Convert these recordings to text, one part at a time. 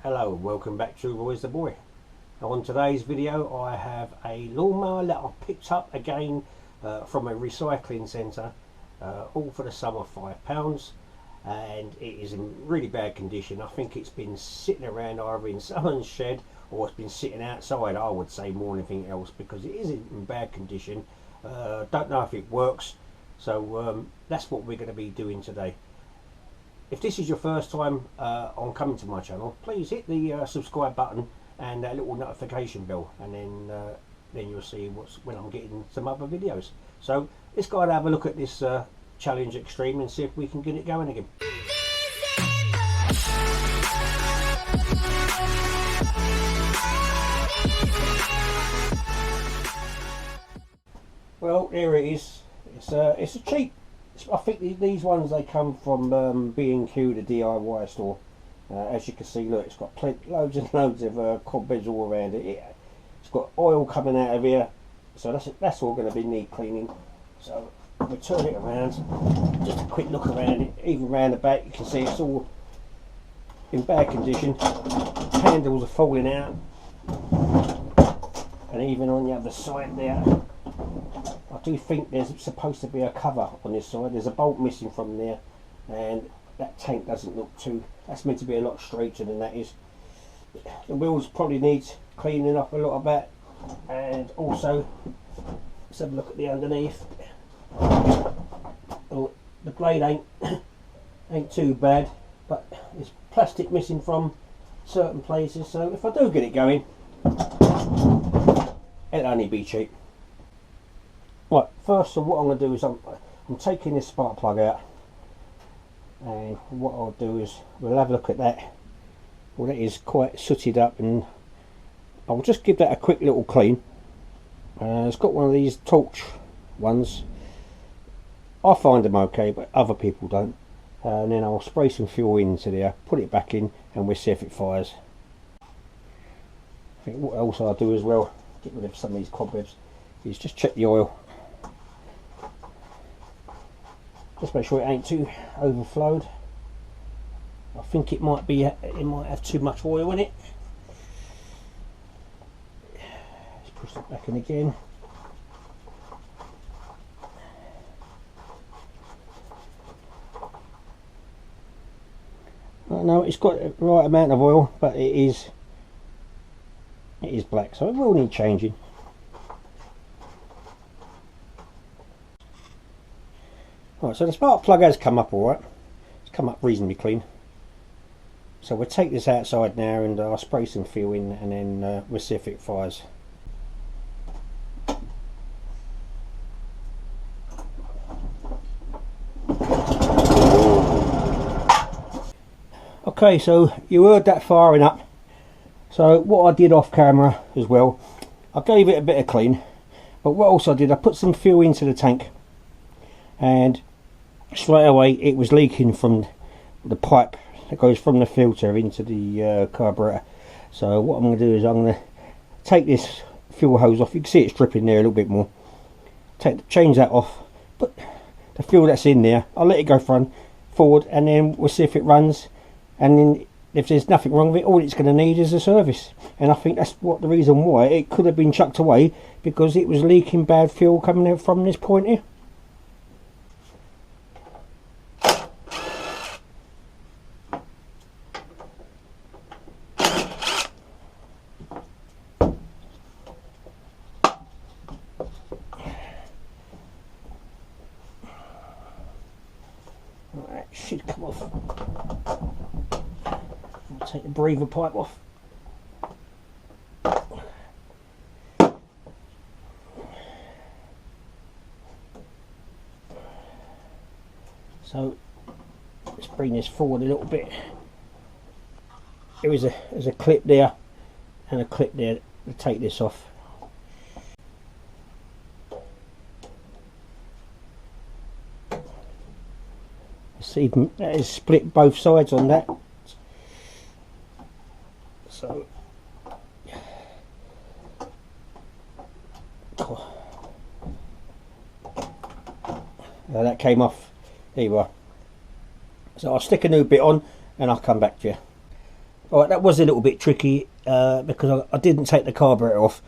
Hello and welcome back to Roy's the Boy. Now on today's video I have a lawnmower that I picked up again from a recycling centre, all for the sum of £5, and it is in really bad condition. I think it's been sitting around either in someone's shed or it's been sitting outside, I would say, more than anything else, because it is in bad condition. Don't know if it works, so that's what we're going to be doing today. If this is your first time on coming to my channel, please hit the subscribe button and that little notification bell, and then you'll see when I'm getting some other videos. So let's go and have a look at this Challenge Extreme and see if we can get it going again. Well, there it is. It's a cheap. I think these ones, they come from B&Q, the DIY store. As you can see, look, it's got loads and loads of cobwebs all around it. It's got oil coming out of here, so that's all going to be need cleaning. So we turn it around, just a quick look around it. Even around the back, you can see it's all in bad condition. Handles are falling out, and even on the other side there, I do think there's supposed to be a cover on this side. There's a bolt missing from there, and that tank doesn't look too, that's meant to be a lot straighter than that is. The wheels probably needs cleaning up a lot of that, and also let's have a look at the underneath. Oh, the blade ain't too bad, but there's plastic missing from certain places, so if I do get it going, it'll only be cheap. Right, first of what I'm going to do is I'm taking this spark plug out, and what I'll do is we'll have a look at that. Well, that is quite sooted up, and I'll just give that a quick little clean. It's got one of these torch ones. I find them okay, but other people don't. And then I'll spray some fuel into there, put it back in, and we'll see if it fires. I think what else I'll do as well, get rid of some of these cobwebs, is just check the oil. Just make sure it ain't too overflowed. I think it might have too much oil in it. Let's push it back in again. No, it's got the right amount of oil, but it is black, so it will need changing. Right, so the spark plug has come up alright. It's come up reasonably clean. So we'll take this outside now, and I'll spray some fuel in, and then we'll see if it fires. Okay, so you heard that firing up. So what I did off camera as well, I gave it a bit of clean, but what else I did, I put some fuel into the tank, and straight away it was leaking from the pipe that goes from the filter into the carburetor. So what I'm going to do is I'm going to take this fuel hose off. You can see it's dripping there a little bit more. Change that off, put the fuel that's in there, I'll let it go forward, and then we'll see if it runs, and then if there's nothing wrong with it, all it's going to need is a service. And I think that's the reason why it could have been chucked away, because it was leaking bad fuel coming out from this point here. That should come off. I'll take the breather pipe off. So let's bring this forward a little bit. There's a clip there and a clip there to take this off. See, that is split both sides on that. So that came off. There you are. So I'll stick a new bit on and I'll come back to you. Alright, that was a little bit tricky because I didn't take the carburetor off.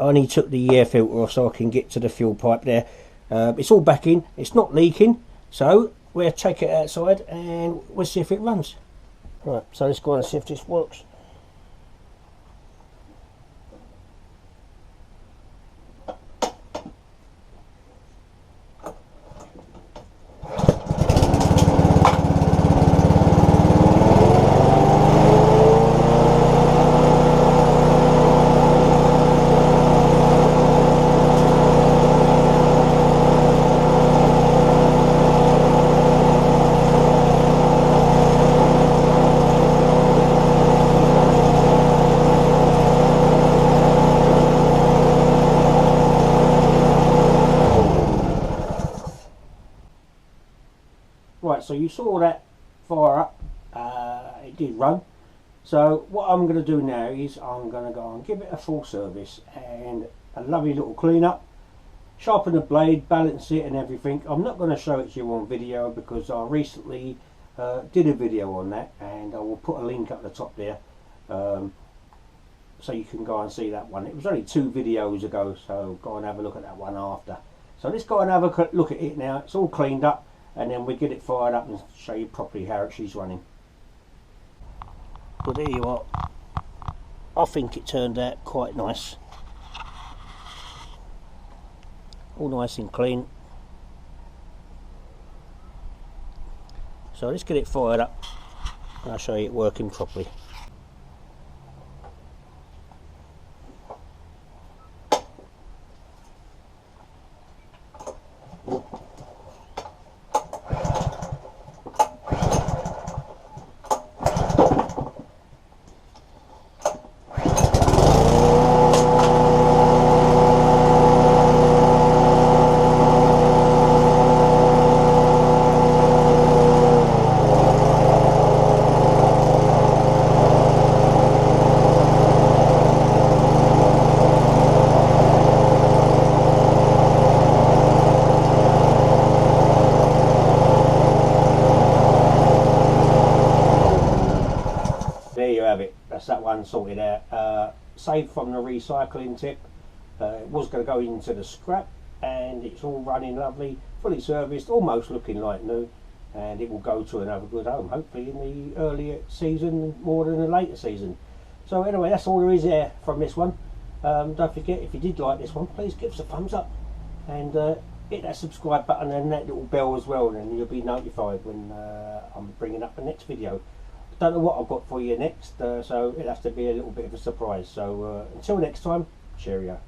I only took the air filter off so I can get to the fuel pipe there. It's all back in, it's not leaking, so we'll take it outside and we'll see if it runs. Right, so let's go on and see if this works. Right, so you saw that fire up, it did run. So what I'm going to do now is I'm going to go and give it a full service and a lovely little clean up, sharpen the blade, balance it and everything. I'm not going to show it to you on video because I recently did a video on that, and I will put a link up the top there so you can go and see that one. It was only 2 videos ago, so go and have a look at that one after. So let's go and have a look at it now. It's all cleaned up, and then we get it fired up and show you properly how she's running. Well, there you are. I think it turned out quite nice. All nice and clean. So let's get it fired up and I'll show you it working properly. That's that one sorted out. Saved from the recycling tip. It was going to go into the scrap, and it's all running lovely, fully serviced, almost looking like new, and it will go to another good home, hopefully in the earlier season more than the later season. So anyway, that's all there is there from this one. Don't forget, if you did like this one, please give us a thumbs up and hit that subscribe button and that little bell as well, and then you'll be notified when I'm bringing up the next video. Don't know what I've got for you next, so it'll have to be a little bit of a surprise. So until next time, cheerio.